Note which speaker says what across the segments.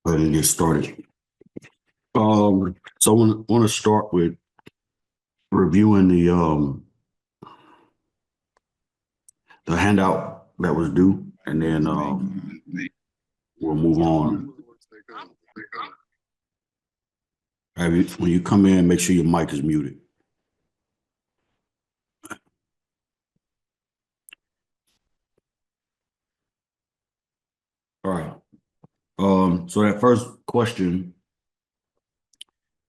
Speaker 1: Go ahead and get started. So I want to start with reviewing the handout that was due, and then we'll move on. When you come in, make sure your mic is muted. All right. So that first question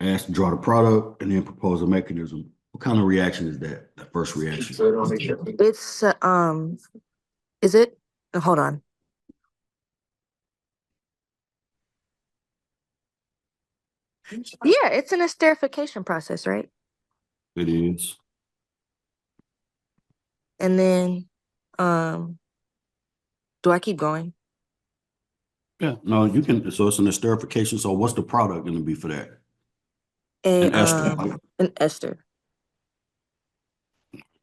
Speaker 1: asked to draw the product and then propose a mechanism. What kind of reaction is that? That first reaction?
Speaker 2: It's is it? Hold on. Yeah, it's an esterification process, right?
Speaker 1: It is.
Speaker 2: And then, do I keep going?
Speaker 1: Yeah. No, you can. So it's an esterification. So what's the product going to be for that?
Speaker 2: An
Speaker 1: ester.
Speaker 2: An ester.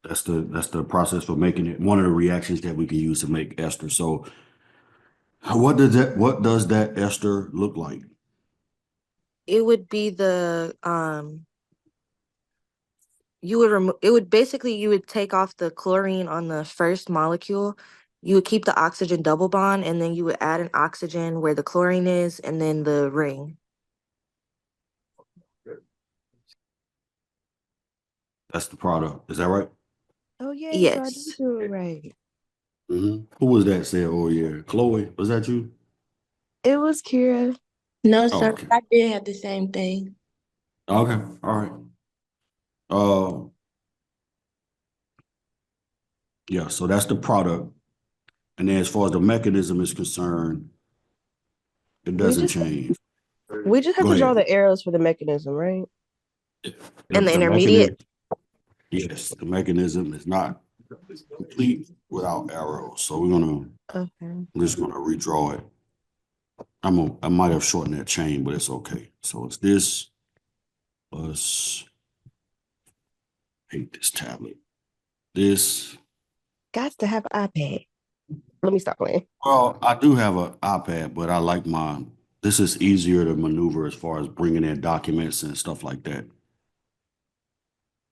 Speaker 1: That's the process for making it. One of the reactions that we can use to make ester. So what does that ester look like?
Speaker 2: It would be you would remove it would basically you would take off the chlorine on the first molecule. You would keep the oxygen double bond, and then you would add an oxygen where the chlorine is, and then the ring.
Speaker 1: That's the product. Is that right?
Speaker 3: Oh yeah,
Speaker 2: Yes.
Speaker 3: so I did do it right.
Speaker 1: Who was that said, oh yeah, Chloe, was that you?
Speaker 3: It was Kira.
Speaker 4: No,
Speaker 1: Oh,
Speaker 4: sir.
Speaker 1: okay.
Speaker 4: I did have the same thing.
Speaker 1: Okay, all right. Yeah, so that's the product. And then as far as the mechanism is concerned, it doesn't change.
Speaker 3: We just have
Speaker 1: Go
Speaker 3: to draw
Speaker 1: ahead.
Speaker 3: the arrows for the mechanism, right?
Speaker 2: And the intermediate?
Speaker 1: Yes, the mechanism is not complete without arrows. So I'm just gonna redraw it. I might have shortened that chain, but it's okay. So it's this plus, hate this tablet. This.
Speaker 3: Got to have an iPad. Let me stop playing.
Speaker 1: Well, I do have an iPad, but I like mine. This is easier to maneuver as far as bringing in documents and stuff like that.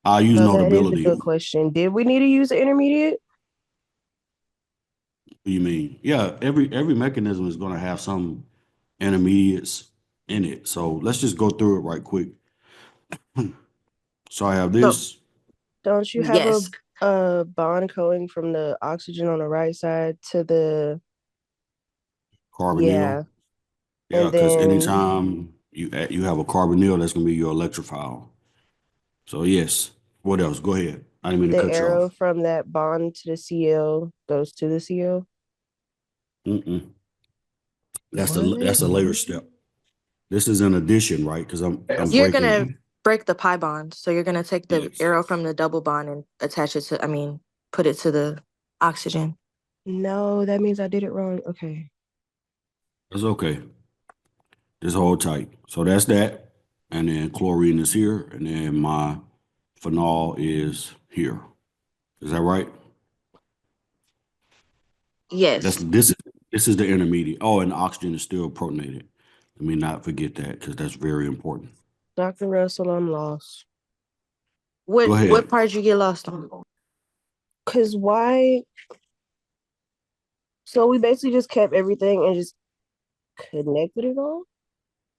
Speaker 1: I use
Speaker 3: So
Speaker 1: Notability.
Speaker 3: that is a good question. Did we need to use the intermediate?
Speaker 1: What do you mean? Yeah, every mechanism is going to have some intermediates in it. So let's just go through it right quick. So I have this.
Speaker 3: Don't you have
Speaker 2: Yes.
Speaker 3: a bond going from the oxygen on the right side to the
Speaker 1: Carbonyl.
Speaker 3: Yeah,
Speaker 1: Yeah,
Speaker 3: and
Speaker 1: because
Speaker 3: then
Speaker 1: anytime you have a carbonyl, that's going to be your electrophile. So yes. What else? Go ahead. I didn't mean to
Speaker 3: the
Speaker 1: cut you
Speaker 3: arrow
Speaker 1: off.
Speaker 3: from that bond to the Cl goes to the Cl.
Speaker 1: That's
Speaker 3: What?
Speaker 1: a later step. This is an addition, right? Because I'm
Speaker 2: You're
Speaker 1: breaking.
Speaker 2: gonna break the pi bond. So you're gonna take the
Speaker 1: Yes.
Speaker 2: arrow from the double bond and attach it to, put it to the oxygen.
Speaker 3: No, that means I did it wrong. Okay.
Speaker 1: That's okay. Just hold tight. So that's that. And then chlorine is here. And then my phenol is here. Is that right?
Speaker 2: Yes.
Speaker 1: This is the intermediate. Oh, and the oxygen is still protonated. Let me not forget that because that's very important.
Speaker 3: Dr. Russell, I'm lost.
Speaker 1: Go ahead.
Speaker 2: What part did you get lost on?
Speaker 3: Cause why? So we basically just kept everything and just connected it all?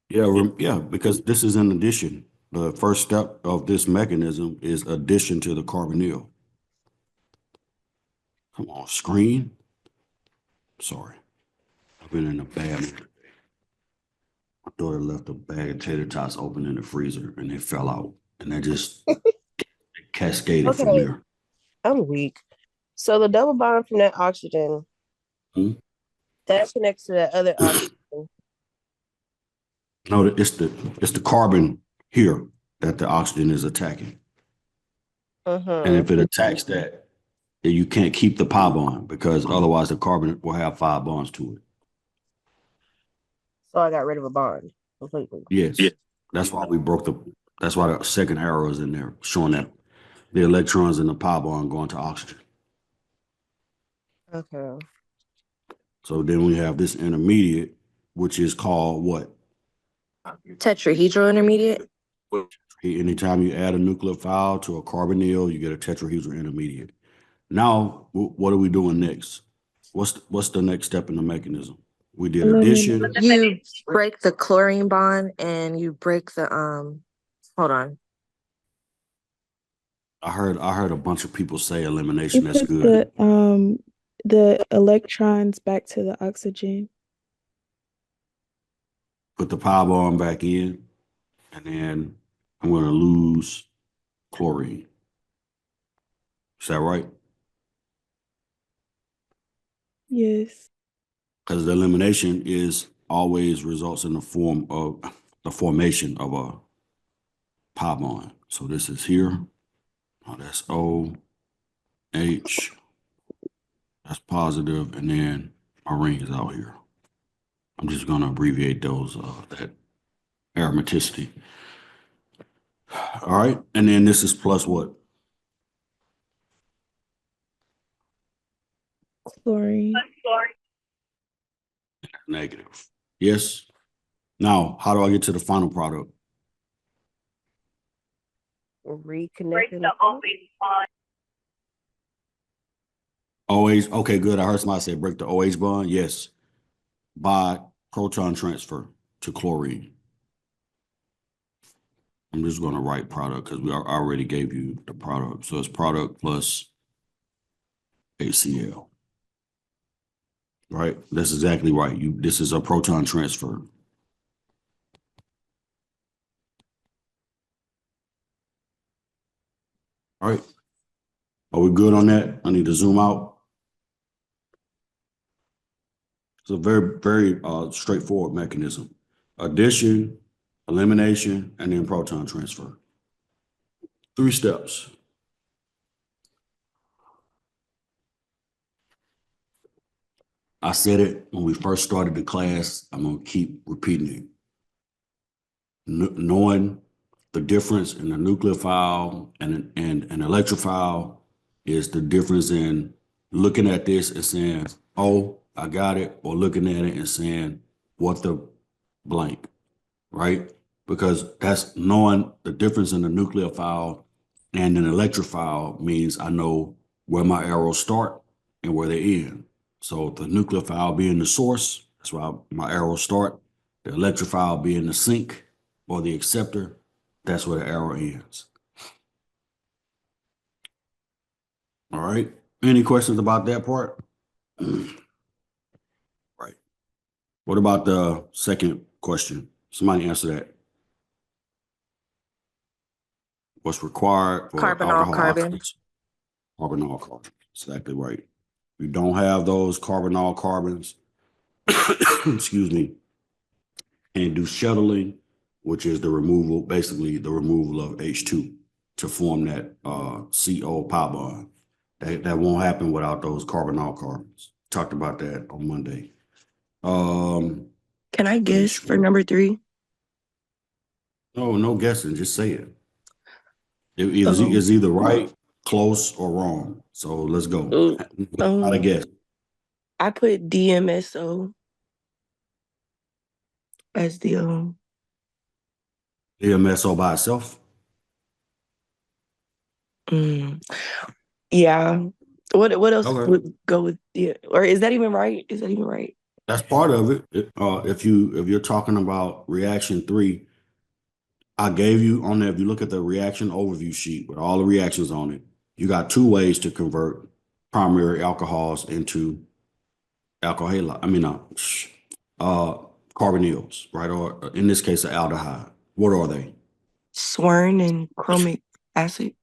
Speaker 1: Yeah, because this is an addition. The first step of this mechanism is addition to the carbonyl. Come on, screen. Sorry. I've been in a bad mood. My daughter left a bag of tater tots open in the freezer and it fell out. And that just cascaded from
Speaker 3: Okay.
Speaker 1: there.
Speaker 3: I'm weak. So the double bond from that oxygen, that connects to that other oxygen.
Speaker 1: No, it's the carbon here that the oxygen is attacking. And if it attacks that, then you can't keep the pi bond because otherwise the carbon will have 5 bonds to it.
Speaker 3: So I got rid of a bond completely.
Speaker 1: Yes. That's why that's why the second arrow is in there, showing that the electrons in the pi bond going to oxygen.
Speaker 3: Okay.
Speaker 1: So then we have this intermediate, which is called what?
Speaker 2: Tetrahedral intermediate.
Speaker 1: Anytime you add a nucleophile to a carbonyl, you get a tetrahedral intermediate. Now, what are we doing next? What's the next step in the mechanism? We did addition.
Speaker 2: You break the chlorine bond and you break the hold on.
Speaker 1: I heard a bunch of people say elimination.
Speaker 5: You
Speaker 1: That's
Speaker 5: put
Speaker 1: good.
Speaker 5: the electrons back to the oxygen.
Speaker 1: Put the pi bond back in, and then I'm going to lose chlorine. Is that right?
Speaker 5: Yes.
Speaker 1: Because the elimination is always results in the form of the formation of a pi bond. So this is here. Oh, that's O, H. That's positive, and then my ring is out here. I'm just going to abbreviate those, that aromaticity. All right, and then this is plus what?
Speaker 5: Chlorine.
Speaker 1: Negative. Yes. Now, how do I get to the final product?
Speaker 3: Reconnecting.
Speaker 1: OH, okay, good. I heard somebody say break the OH bond. Yes. By proton transfer to chlorine. I'm just going to write product because we already gave you the product. So it's product plus HCl. Right? That's exactly right. This is a proton transfer. All right. Are we good on that? I need to zoom out. It's a very, very straightforward mechanism. Addition, elimination, and then proton transfer. 3 steps. I said it when we first started the class. I'm going to keep repeating it. Knowing the difference in a nucleophile and an electrophile is the difference in looking at this and saying, oh, I got it, or looking at it and saying, what the blank, right? Because that's knowing the difference in a nucleophile and an electrophile means I know where my arrows start and where they end. So the nucleophile being the source, that's why my arrows start. The electrophile being the sink or the acceptor, that's where the arrow ends. All right. Any questions about that part? Right. What about the second question? Somebody answer that. What's required for
Speaker 2: Carbonyl
Speaker 1: alcohol
Speaker 2: carbon.
Speaker 1: oxidation? Carbonyl carbon. Exactly right. If you don't have those carbonyl carbons, excuse me, and do shuttling, which is the removal, basically the removal of H2 to form that CO pi bond. That won't happen without those carbonyl carbons. Talked about that on Monday.
Speaker 4: Can I guess for number 3?
Speaker 1: No guessing. Just say it. It's either right, close, or wrong. So let's go. Not a guess.
Speaker 4: I put DMSO as the
Speaker 1: DMSO by itself.
Speaker 4: Yeah. What else
Speaker 1: Okay.
Speaker 4: would go with or is that even right? Is that even right?
Speaker 1: That's part of it. If you're talking about reaction 3, I gave you on there, if you look at the reaction overview sheet with all the reactions on it, you got 2 ways to convert primary alcohols into alcohol halide. Carbonyls, right? Or in this case, an aldehyde. What are they?
Speaker 4: Swern and chromic acid.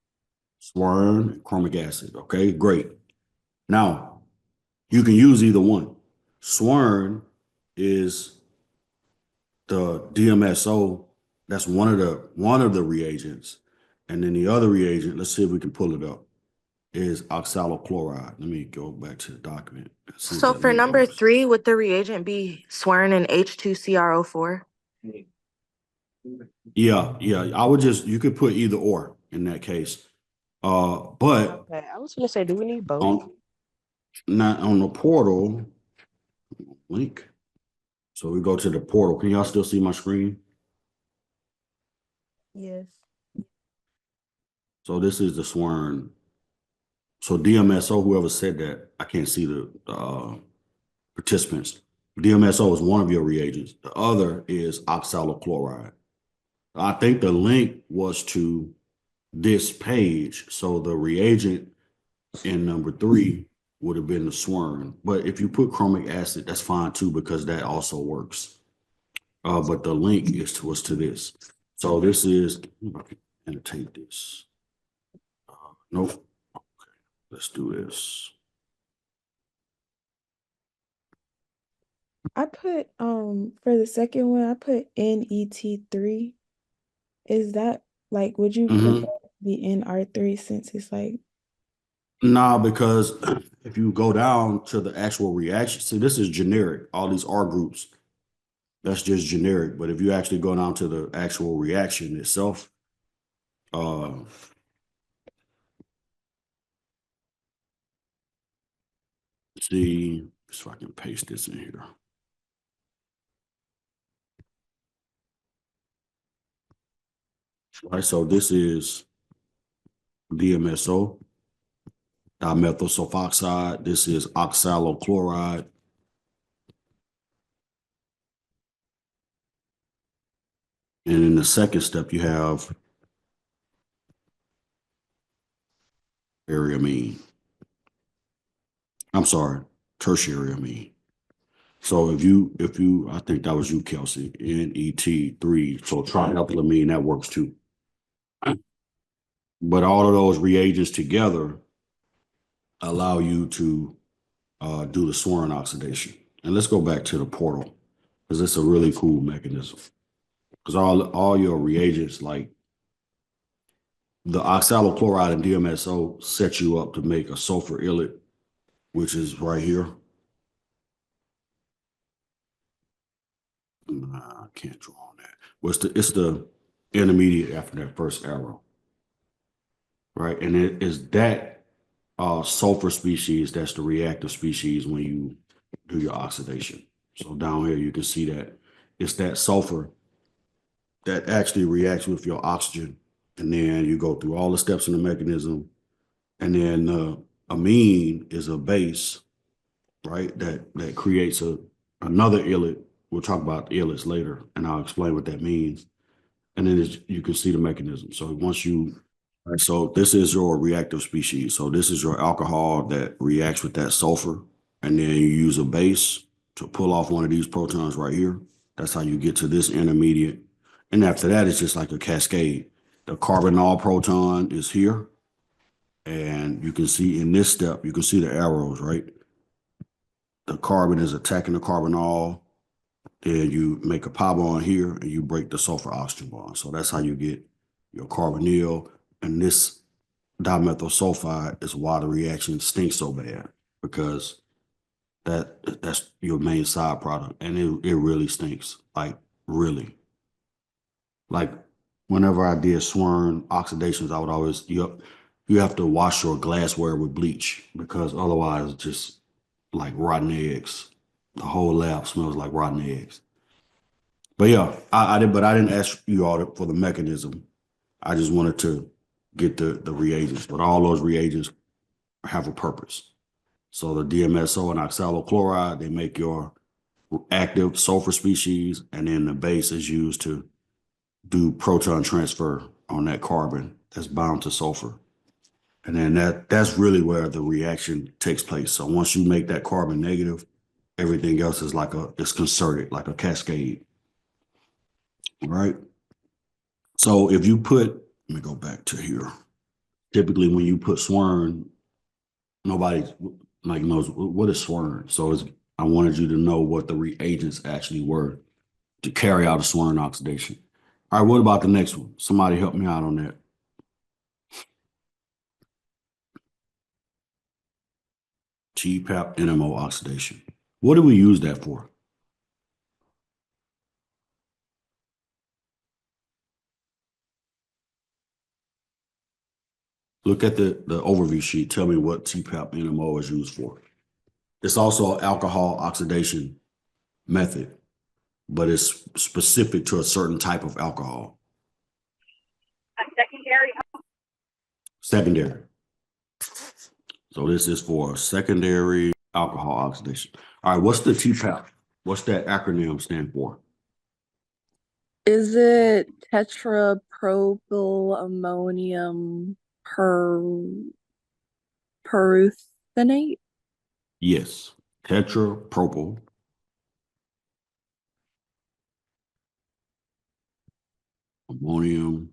Speaker 1: Swern, chromic acid. Okay, great. Now, you can use either one. Swern is the DMSO. That's one of the reagents. And then the other reagent, let's see if we can pull it up, is oxalochloride. Let me go back to the document.
Speaker 2: So for number 3, would the reagent be Swern and H2CrO4?
Speaker 1: Yeah. I would you could put either or in that case. But
Speaker 3: Okay, I was gonna say, do we need both?
Speaker 1: not on the portal link. So we go to the portal. Can y'all still see my screen?
Speaker 3: Yes.
Speaker 1: So this is the Swern. So DMSO, whoever said that, I can't see the participants. DMSO is one of your reagents. The other is oxalochloride. I think the link was to this page. So the reagent in number 3 would have been the Swern. But if you put chromic acid, that's fine too, because that also works. But the link was to this. So this is, I can annotate this. Nope. Okay, let's do this.
Speaker 5: I put for the second one, I put NET3. Is that like, would you prefer the NR3 since it's like,
Speaker 1: Nah, because if you go down to the actual reaction, see, this is generic, all these R groups, that's just generic. But if you actually go down to the actual reaction itself, see if I can paste this in here. All right, so this is DMSO, dimethyl sulfoxide. This is oxalochloride. And in the second step, you have amine. I'm sorry, tertiary amine. So if you, I think that was you, Kelsey, NET3. So triethylamine, that works too. But all of those reagents together allow you to do the Swern oxidation. And let's go back to the portal, because it's a really cool mechanism. Because all your reagents, like the oxalochloride and DMSO, set you up to make a sulfur illet, which is right here. Nah, I can't draw on that. Well, it's the intermediate after that first arrow, right? And it is that sulfur species that's the reactive species when you do your oxidation. So down here you can see that it's that sulfur that actually reacts with your oxygen, and then you go through all the steps in the mechanism, and then amine is a base, right? That creates another illet. We'll talk about illets later, and I'll explain what that means. And then you can see the mechanism. So once you, so this is your reactive species. So this is your alcohol that reacts with that sulfur, and then you use a base to pull off one of these protons right here. That's how you get to this intermediate. And after that, it's just like a cascade. The carbonyl proton is here. And you can see in this step, you can see the arrows, right? The carbon is attacking the carbonyl. Then you make a pi bond here and you break the sulfur oxygen bond. So that's how you get your carbonyl. And this dimethyl sulfide is why the reaction stinks so bad, because that's your main side product. And it really stinks, like really. Like whenever I did Swern oxidations, I would always, you have to wash your glassware with bleach, because otherwise it's just like rotten eggs. The whole lab smells like rotten eggs. But yeah, I didn't ask you all for the mechanism. I just wanted to get the reagents, but all those reagents have a purpose. So the DMSO and oxalochloride, they make your active sulfur species, and then the base is used to do proton transfer on that carbon that's bound to sulfur. And then that's really where the reaction takes place. So once you make that carbon negative, everything else is it's concerted, like a cascade. All right. So if you put, let me go back to here. Typically when you put Swern, nobody knows what is Swern. So I wanted you to know what the reagents actually were to carry out a Swern oxidation. All right, what about the next one? Somebody help me out on that. TPAP NMO oxidation. What do we use that for? Look at the overview sheet. Tell me what TPAP NMO is used for. It's also an alcohol oxidation method. but it's specific to a certain type of alcohol. Secondary. So this is for secondary alcohol oxidation. All right, what's the TPAP? What's that acronym stand for?
Speaker 6: Is it tetrapropyl ammonium peruthenate?
Speaker 1: Yes, tetrapropyl ammonium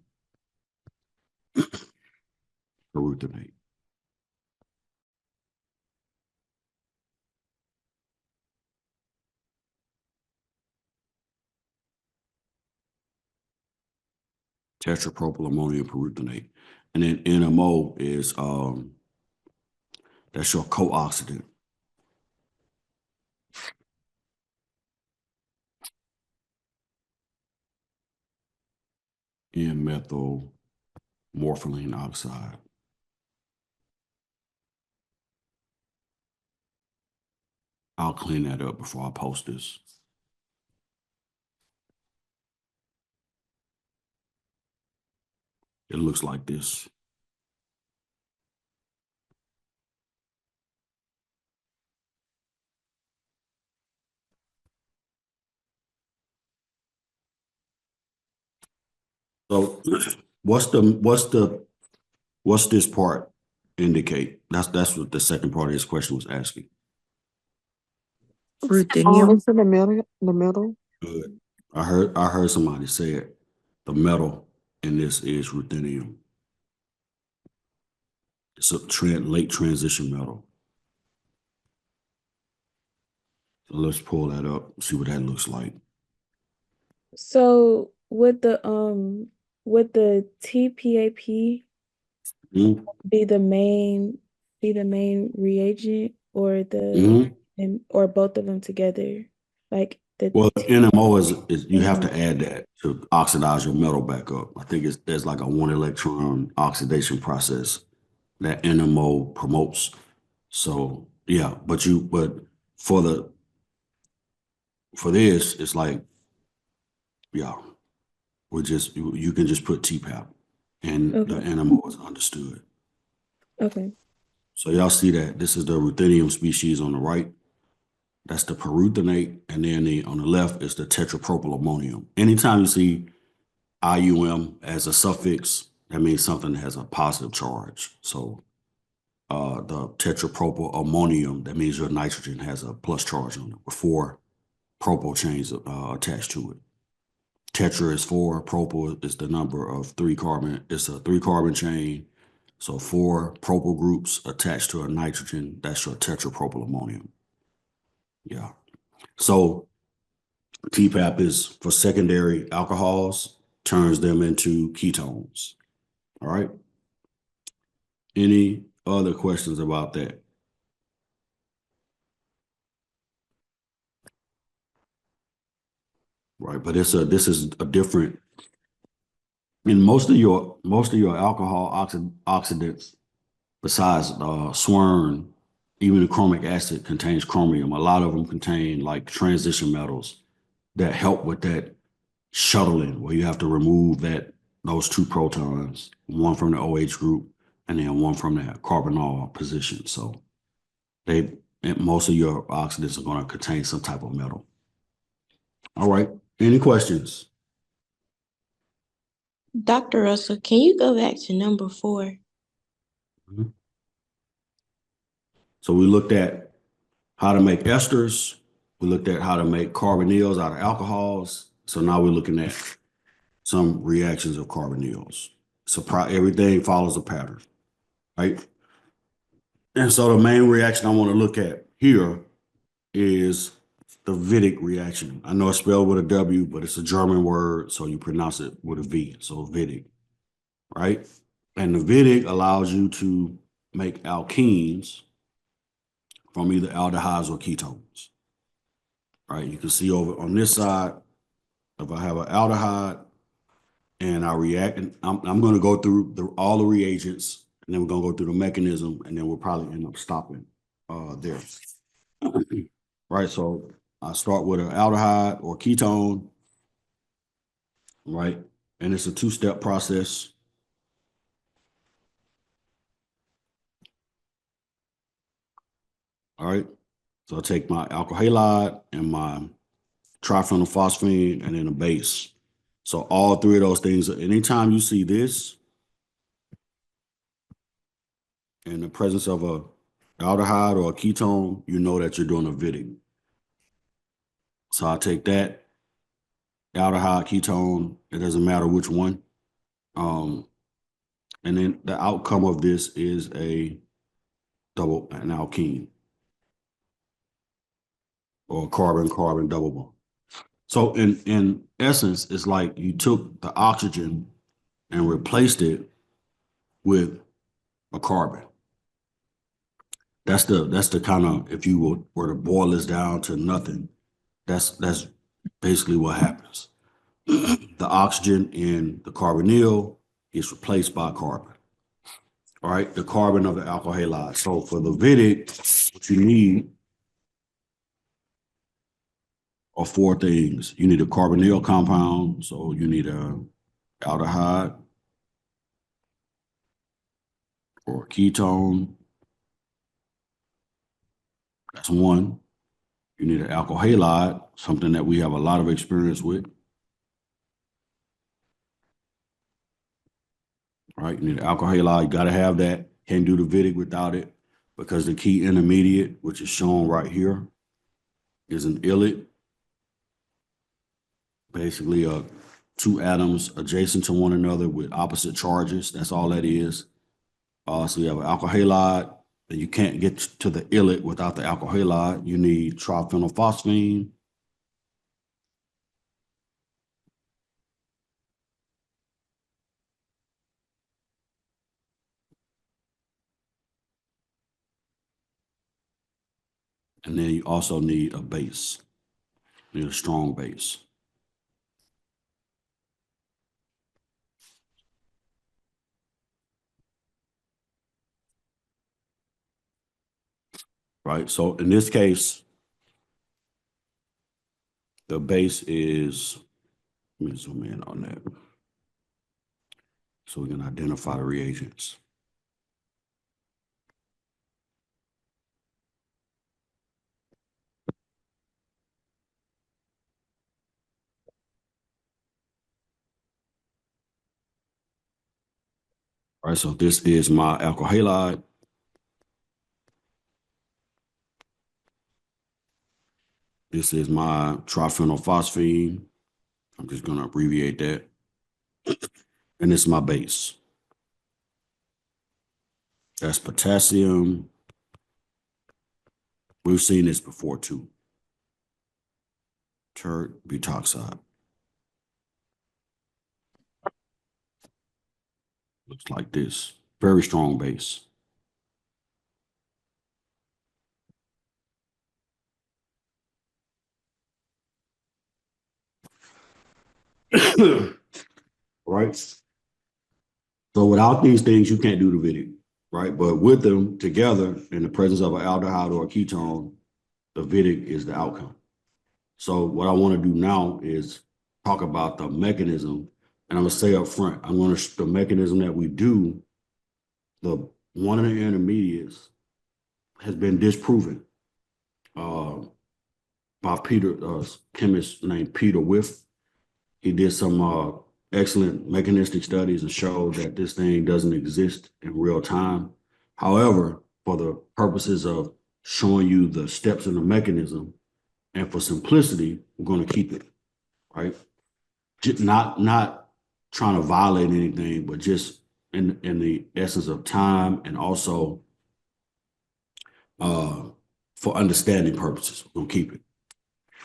Speaker 1: peruthenate. Tetrapropyl ammonium peruthenate. And then NMO is that's your co-oxidant. N-methyl morpholine oxide. I'll clean that up before I post this. It looks like this. So what's this part indicate? That's what the second part of his question was asking.
Speaker 4: Ruthenium.
Speaker 7: It's in the middle.
Speaker 1: Good. I heard somebody say it. The metal in this is ruthenium. It's a late transition metal. So let's pull that up, see what that looks like.
Speaker 5: So would the TPAP
Speaker 1: Mhm.
Speaker 5: be the main reagent, or
Speaker 1: Mhm.
Speaker 5: or both of them together? Like the
Speaker 1: Well, NMO is you have to add that to oxidize your metal back up. I think there's like a 1 electron oxidation process that NMO promotes. So yeah, but for this, it's like, yeah, you can just put TPAP and the
Speaker 5: Okay.
Speaker 1: NMO is understood.
Speaker 5: Okay.
Speaker 1: So y'all see that this is the ruthenium species on the right. That's the peruthenate, and then on the left is the tetrapropyl ammonium. Anytime you see IUM as a suffix, that means something that has a positive charge. So the tetrapropyl ammonium, that means your nitrogen has a plus charge on it before propyl chains attached to it. Tetra is 4, propyl is the number of 3 carbon. It's a 3 carbon chain. So 4 propyl groups attached to a nitrogen, that's your tetrapropyl ammonium. Yeah. So TPAP is for secondary alcohols, turns them into ketones. All right. Any other questions about that? Right, but this is a different. In most of your alcohol oxidants, besides Swern, even the chromic acid contains chromium. A lot of them contain like transition metals that help with that shuttling, where you have to remove those 2 protons, one from the OH group and then one from that carbonyl position. So most of your oxidants are going to contain some type of metal. All right. Any questions?
Speaker 8: Dr. Russell, can you go back to number 4?
Speaker 1: Mhm. So we looked at how to make esters. We looked at how to make carbonyls out of alcohols. So now we're looking at some reactions of carbonyls. So everything follows a pattern, right? And so the main reaction I want to look at here is the Wittig reaction. I know it's spelled with a W, but it's a German word, so you pronounce it with a V. So Wittig, right? And the Wittig allows you to make alkenes from either aldehydes or ketones, right? You can see over on this side, if I have an aldehyde and I react, and I'm going to go through all the reagents, and then we're going to go through the mechanism, and then we'll probably end up stopping there. Right, so I start with an aldehyde or ketone, right? And it's a two-step process. All right. So I take my alkyl halide and my triphenylphosphine and then a base. So all three of those things, anytime you see this in the presence of a aldehyde or a ketone, you know that you're doing a Wittig. So I take that aldehyde, ketone, it doesn't matter which one. And then the outcome of this is an alkene or carbon-carbon double bond. So in essence, it's like you took the oxygen and replaced it with a carbon. That's the kind of, if you were to boil this down to nothing, that's basically what happens. The oxygen in the carbonyl is replaced by carbon. All right, the carbon of the alkyl halide. So for the Wittig, what you need are four things. You need a carbonyl compound, so you need a aldehyde or a ketone. That's one. You need an alkyl halide, something that we have a lot of experience with. Right, you need an alkyl halide, you gotta have that. Can't do the Wittig without it because the key intermediate, which is shown right here, is an ylate. Basically, two atoms adjacent to one another with opposite charges. That's all that is. So you have an alkyl halide, and you can't get to the ylate without the alkyl halide. You need triphenylphosphine. And then you also need a base. You need a strong base. Right, so in this case, the base is, let me zoom in on that so we can identify the reagents. All right, so this is my alkyl halide. This is my triphenylphosphine. I'm just going to abbreviate that. And this is my base. That's potassium. We've seen this before too. Tert butoxide. Looks like this. Very strong base. Right? So without these things, you can't do the Wittig, right? But with them together in the presence of an aldehyde or a ketone, the Wittig is the outcome. So what I want to do now is talk about the mechanism, and I'm going to say up front, the mechanism that we do, one of the intermediates has been disproven by chemist named Peter Whiff. He did some excellent mechanistic studies and showed that this thing doesn't exist in real time. However, for the purposes of showing you the steps in the mechanism and for simplicity, we're going to keep it, right? Just not trying to violate anything, but just in the essence of time and also for understanding purposes, we're going to keep it.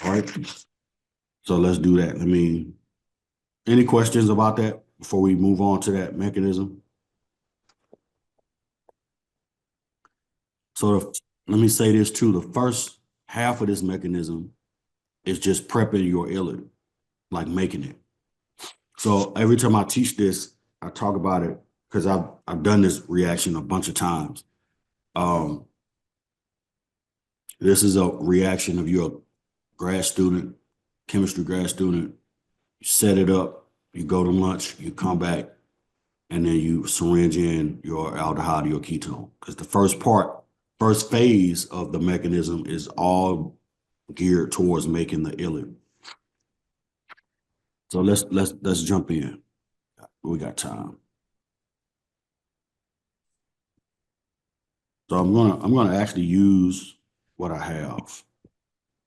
Speaker 1: All right. So let's do that. Any questions about that before we move on to that mechanism? So let me say this too. The first half of this mechanism is just prepping your ylate, like making it. So every time I teach this, I talk about it because I've done this reaction a bunch of times. This is a reaction of your grad student, chemistry grad student, you set it up, you go to lunch, you come back, and then you syringe in your aldehyde or your ketone. Because the first phase of the mechanism is all geared towards making the ilim. So let's jump in. We got time. So I'm gonna actually use what I have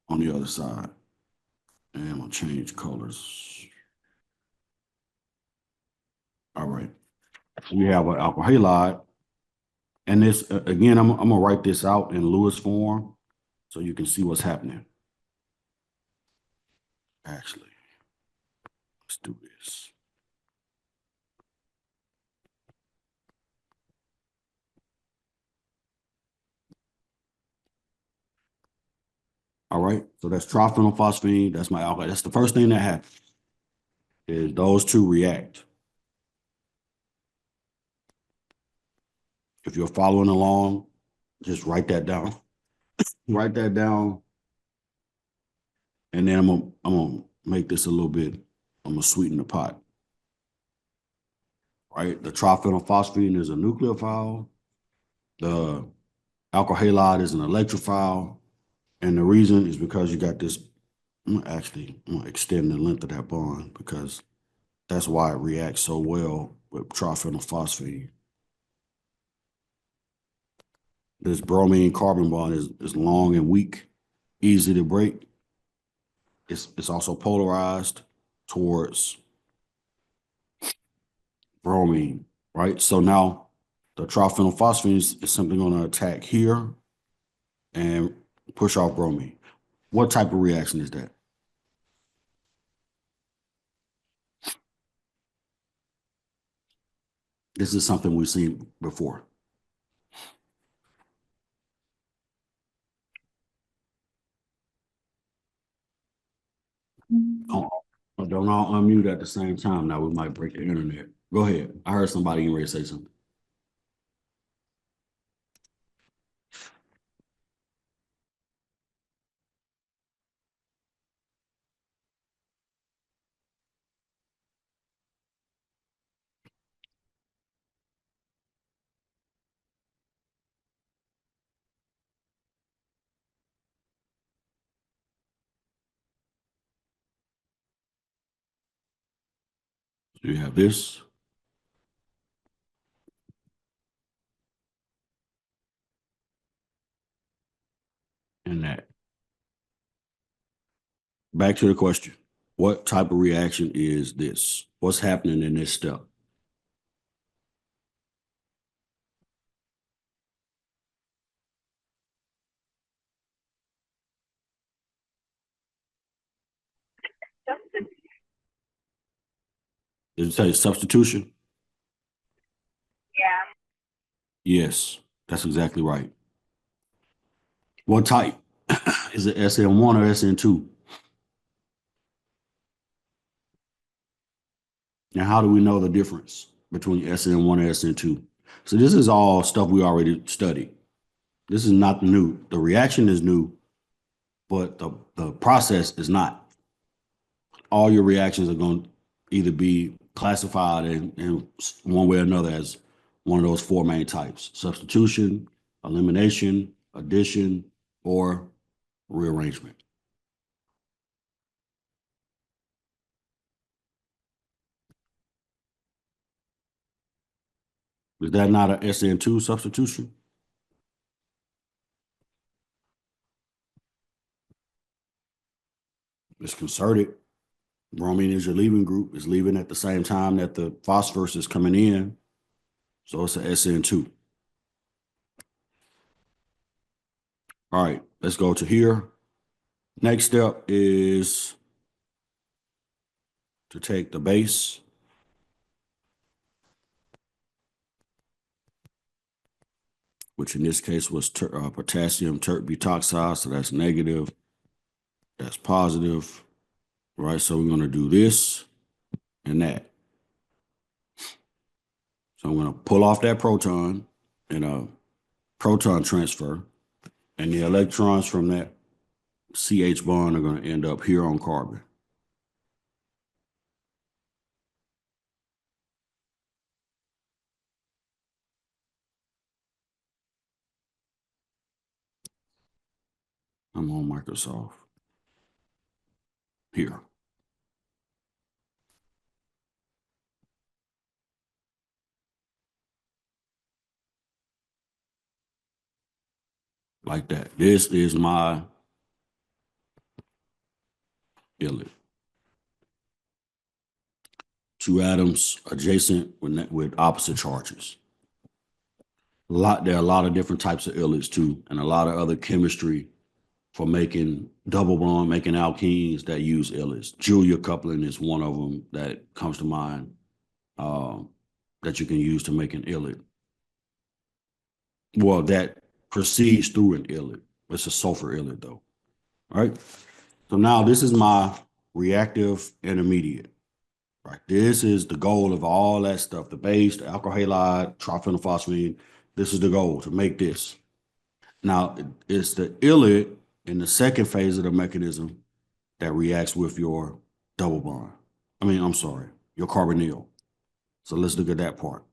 Speaker 1: on the other side. And I'm gonna change colors. All right. We have an alkyl halide. And this, again, I'm gonna write this out in Lewis form so you can see what's happening. Actually, let's do this. All right, so that's triphenylphosphine. That's my alkyl. That's the first thing that happens, is those two react. If you're following along, just write that down. Write that down. And then I'm gonna make this a little bit, I'm gonna sweeten the pot. Right, the triphenylphosphine is a nucleophile. The alkyl halide is an electrophile. And the reason is because you got this, I'm gonna extend the length of that bond because that's why it reacts so well with triphenylphosphine. This bromine carbon bond is long and weak, easy to break. It's also polarized towards bromine, right? So now the triphenylphosphine is simply going to attack here and push off bromine. What type of reaction is that? This is something we've seen before. Oh, don't all unmute at the same time. Now we might break the internet. Go ahead. I heard somebody ready to say something. You have this. And that. Back to the question. What type of reaction is this? What's happening in this step? Did it say substitution?
Speaker 7: Yeah.
Speaker 1: Yes, that's exactly right. What type? Is it SN1 or SN2? And how do we know the difference between SN1 and SN2? So this is all stuff we already studied. This is not new. The reaction is new, but the process is not. All your reactions are going to either be classified in one way or another as one of those four main types: substitution, elimination, addition, or rearrangement. Is that not a SN2 substitution? It's concerted. Bromine is your leaving group. It's leaving at the same time that the phosphorus is coming in. So it's a SN2. All right, let's go to here. Next step is to take the base. Which in this case was potassium tert butoxide. So that's negative. That's positive. Right, so we're going to do this and that. So I'm going to pull off that proton in a proton transfer, and the electrons from that CH bond are going to end up here on carbon. I'm on Microsoft. Here. Like that. This is my illet. Two atoms adjacent with opposite charges. There are a lot of different types of illets too, and a lot of other chemistry for making double bond, making alkenes that use illets. Julia coupling is one of them that comes to mind that you can use to make an illet. Well, that proceeds through an illet. It's a sulfur illet though. All right. So now this is my reactive intermediate. Right. This is the goal of all that stuff, the base, the alkyl halide, triphenylphosphine. This is the goal, to make this. Now, it's the illet in the second phase of the mechanism that reacts with your double bond. I'm sorry, your carbonyl. So let's look at that part.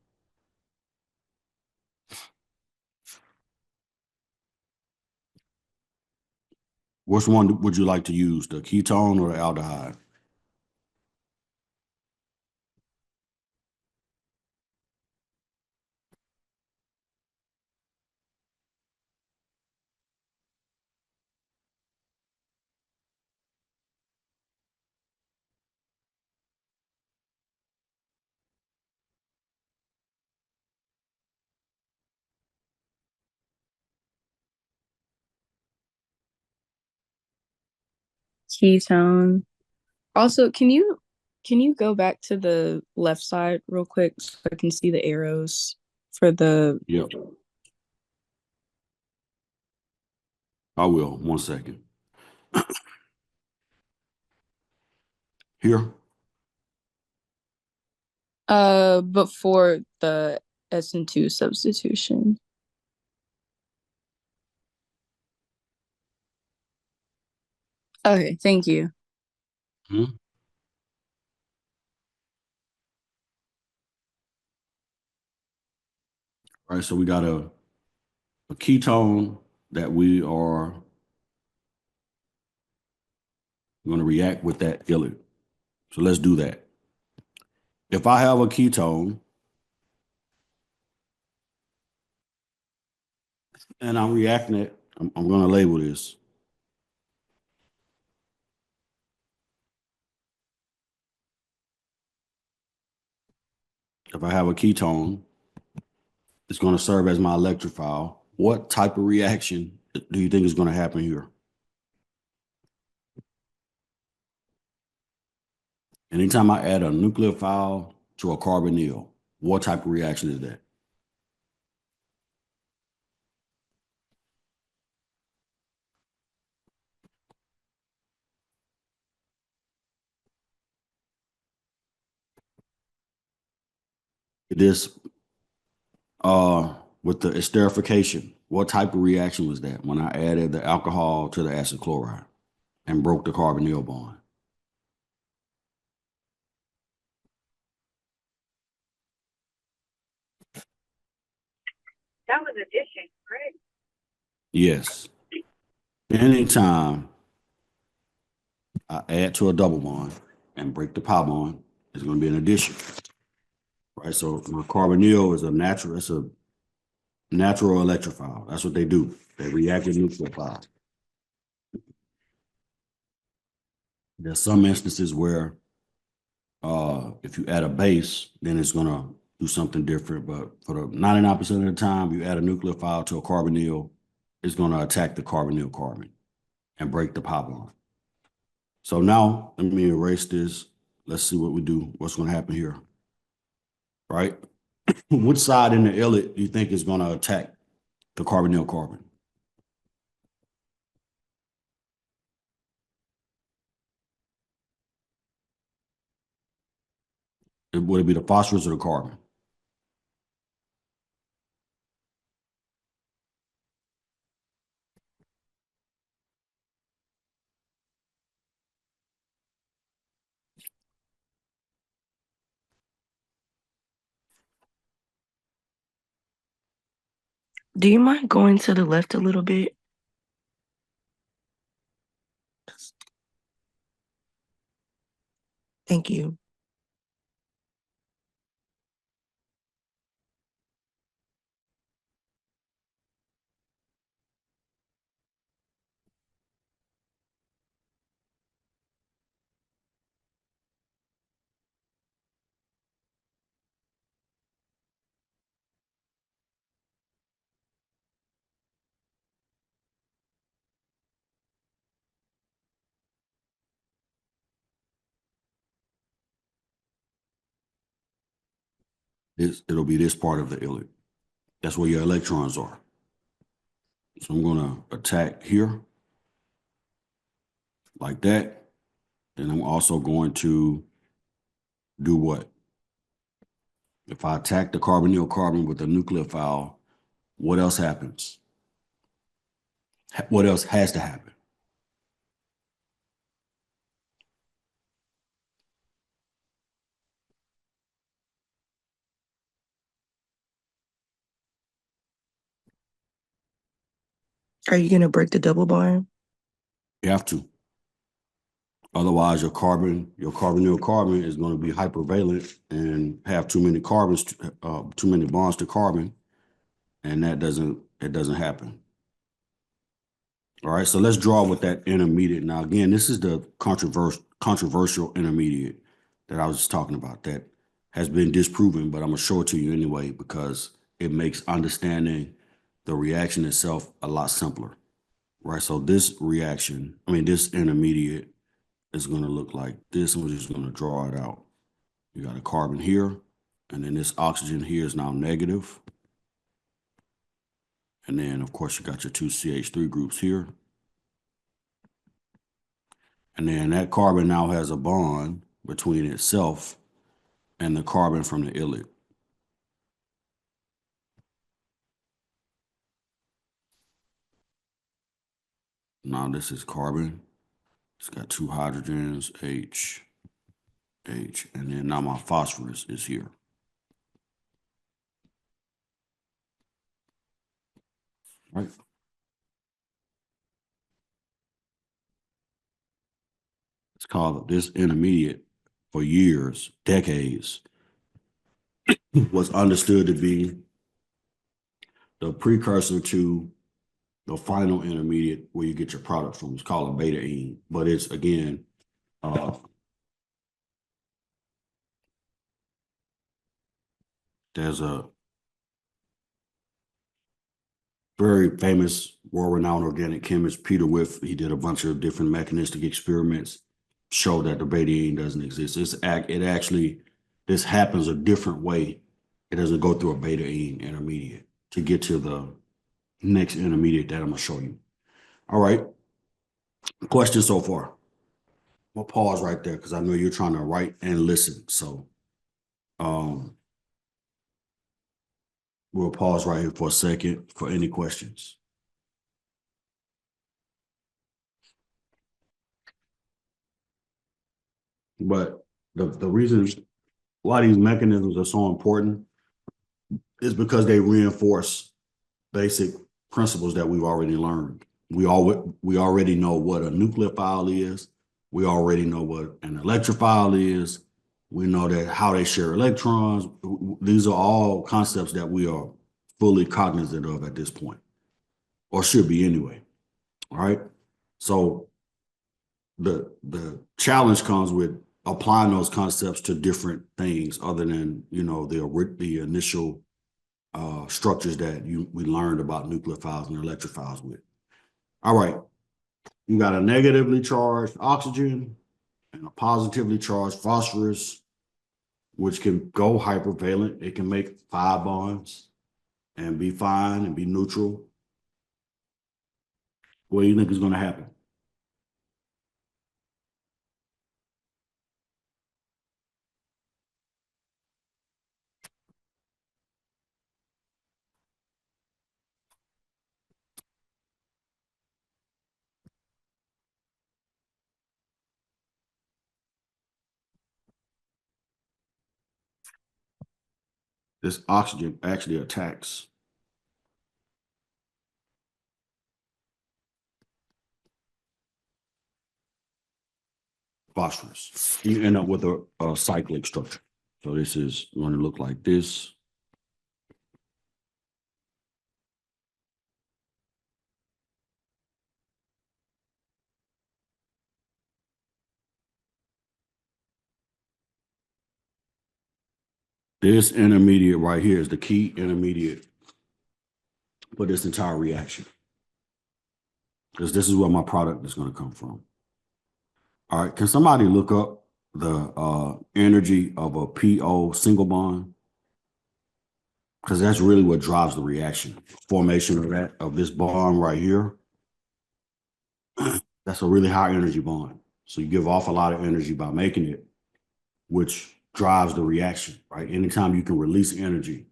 Speaker 1: Which one would you like to use, the ketone or the aldehyde?
Speaker 6: Ketone. Also, can you go back to the left side real quick so I can see the arrows for the
Speaker 1: Yep. I will, 1 second. Here?
Speaker 6: before the SN2 substitution? Okay, thank you.
Speaker 1: Hmm? All right, so we got a ketone that we are going to react with that illet. So let's do that. If I have a ketone and I'm reacting it, I'm going to label this. If I have a ketone, it's going to serve as my electrophile. What type of reaction do you think is going to happen here? Anytime I add a nucleophile to a carbonyl, what type of reaction is that? This with the esterification, what type of reaction was that when I added the alcohol to the acid chloride and broke the carbonyl bond?
Speaker 7: That was addition, correct?
Speaker 1: Yes. Anytime I add to a double bond and break the pi bond, it's going to be an addition. Right. So my carbonyl is it's a natural electrophile. That's what they do. They react with nucleophiles. There's some instances where if you add a base, then it's going to do something different. But for the 99% of the time, you add a nucleophile to a carbonyl, it's going to attack the carbonyl carbon and break the pi bond. So now let me erase this. Let's see what we do. What's going to happen here? Right? Which side in the illet do you think is going to attack the carbonyl carbon? Would it be the phosphorus or the carbon?
Speaker 4: Do you mind going to the left a little bit? Thank you.
Speaker 1: It'll be this part of the illet. That's where your electrons are. So I'm gonna attack here like that. Then I'm also going to do what? If I attack the carbonyl carbon with a nucleophile, what else happens? What else has to happen?
Speaker 4: Are you gonna break the double bond?
Speaker 1: You have to. Otherwise, your carbonyl carbon is going to be hypervalent and have too many carbons, too many bonds to carbon, and it doesn't happen. All right, so let's draw with that intermediate. Now, again, this is the controversial intermediate that I was just talking about that has been disproven, but I'm gonna show it to you anyway because it makes understanding the reaction itself a lot simpler. Right, so this intermediate is going to look like this, and we're just going to draw it out. You got a carbon here, and then this oxygen here is now negative. And then, of course, you got your two CH3 groups here. And then that carbon now has a bond between itself and the carbon from the illet. Now this is carbon. It's got two hydrogens, H, H, and then now my phosphorus is here. Right. It's called this intermediate for years, decades, was understood to be the precursor to the final intermediate where you get your product from. It's called a beta-ene, but it's again, there's a very famous world-renowned organic chemist, Peter Whiff. He did a bunch of different mechanistic experiments, showed that the beta-ene doesn't exist. This happens a different way. It doesn't go through a beta-ene intermediate to get to the next intermediate that I'm gonna show you. All right, question so far? We'll pause right there because I know you're trying to write and listen. So we'll pause right here for a second for any questions. But the reason why these mechanisms are so important is because they reinforce basic principles that we've already learned. We already know what a nucleophile is. We already know what an electrophile is. We know that how they share electrons. These are all concepts that we are fully cognizant of at this point, or should be anyway. All right. So the challenge comes with applying those concepts to different things other than, the initial structures that we learned about nucleophiles and electrophiles with. All right. You got a negatively charged oxygen and a positively charged phosphorus, which can go hypervalent. It can make 5 bonds and be fine and be neutral. What do you think is going to happen? This oxygen actually attacks phosphorus. You end up with a cyclic structure. So this is going to look like this. This intermediate right here is the key intermediate for this entire reaction. Because this is where my product is going to come from. All right, can somebody look up the energy of a PO single bond? Because that's really what drives the reaction. Formation of this bond right here. That's a really high energy bond. So you give off a lot of energy by making it, which drives the reaction, right? Anytime you can release energy,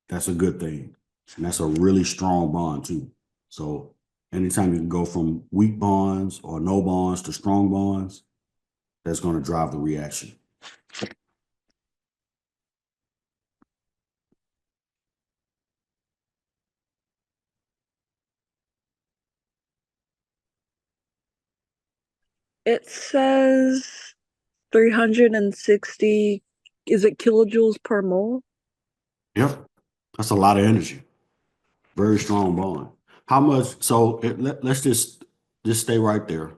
Speaker 1: that's a good thing. And that's a really strong bond too. So anytime you can go from weak bonds or no bonds to strong bonds, that's going to drive the reaction.
Speaker 7: It says 360, is it kilojoules per mole?
Speaker 1: Yep. That's a lot of energy. Very strong bond. How much? So let's just stay right there.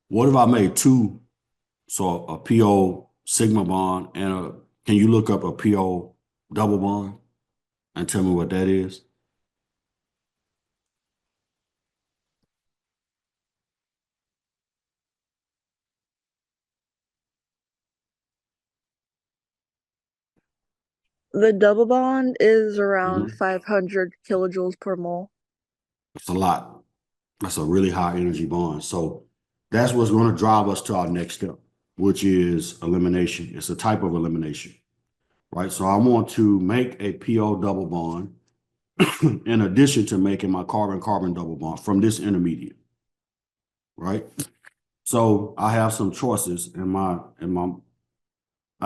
Speaker 1: What if I made two? So a PO sigma bond and can you look up a PO double bond and tell me what that is?
Speaker 7: The double bond is around 500 kilojoules per mole.
Speaker 1: It's a lot. That's a really high energy bond. So that's what's going to drive us to our next step, which is elimination. It's a type of elimination, right? So I want to make a PO double bond in addition to making my carbon-carbon double bond from this intermediate, right? So I have some choices I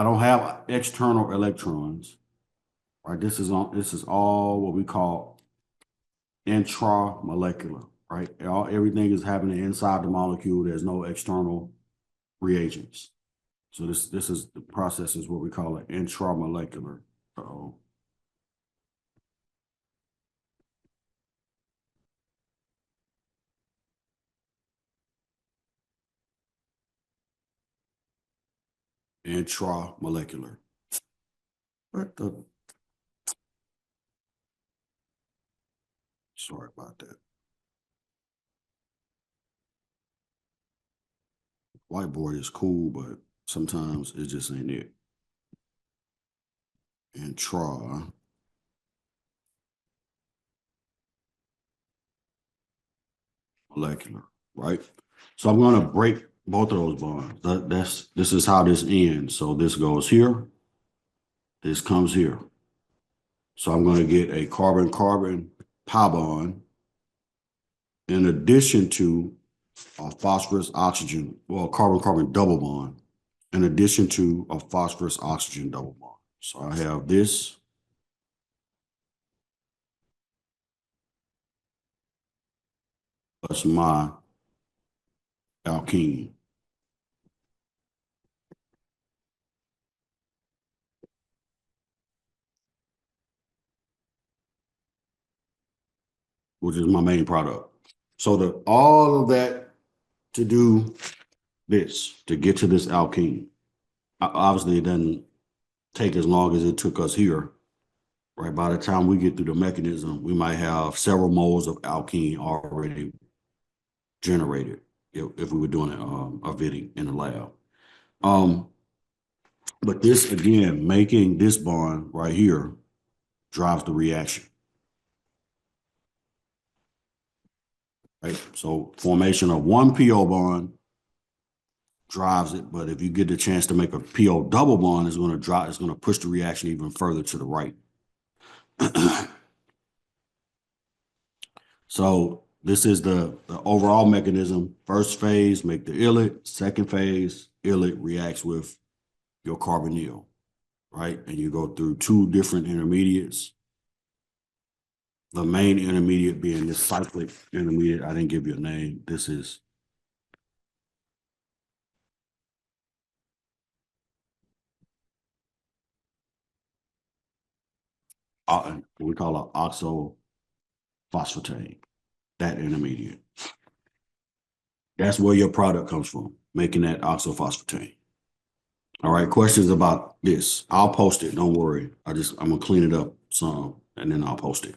Speaker 1: don't have external electrons, right? This is all what we call intramolecular, right? Everything is happening inside the molecule. There's no external reagents. So this is the process is what we call an intramolecular. Intramolecular. What the? Sorry about that. Whiteboard is cool, but sometimes it just ain't it. Intramolecular, right? So I'm going to break both of those bonds. This is how this ends. So this goes here. This comes here. So I'm going to get a carbon-carbon pi bond in addition to a phosphorus oxygen, well, carbon-carbon double bond, in addition to a phosphorus oxygen double bond. So I have this. Plus my alkene. Which is my main product. So all of that to do this, to get to this alkene. Obviously, it doesn't take as long as it took us here, right? By the time we get through the mechanism, we might have several moles of alkene already generated if we were doing a VITting in the lab. But this, again, making this bond right here drives the reaction. Right? So formation of one PO bond drives it, but if you get the chance to make a PO double bond, it's going to push the reaction even further to the right. So this is the overall mechanism. First phase, make the illet. Second phase, illet reacts with your carbonyl, right? And you go through two different intermediates. The main intermediate being this cyclic intermediate. I didn't give you a name. This is we call it oxophosphatane, that intermediate. That's where your product comes from, making that oxophosphatane. All right, questions about this? I'll post it, don't worry. I'm gonna clean it up some and then I'll post it.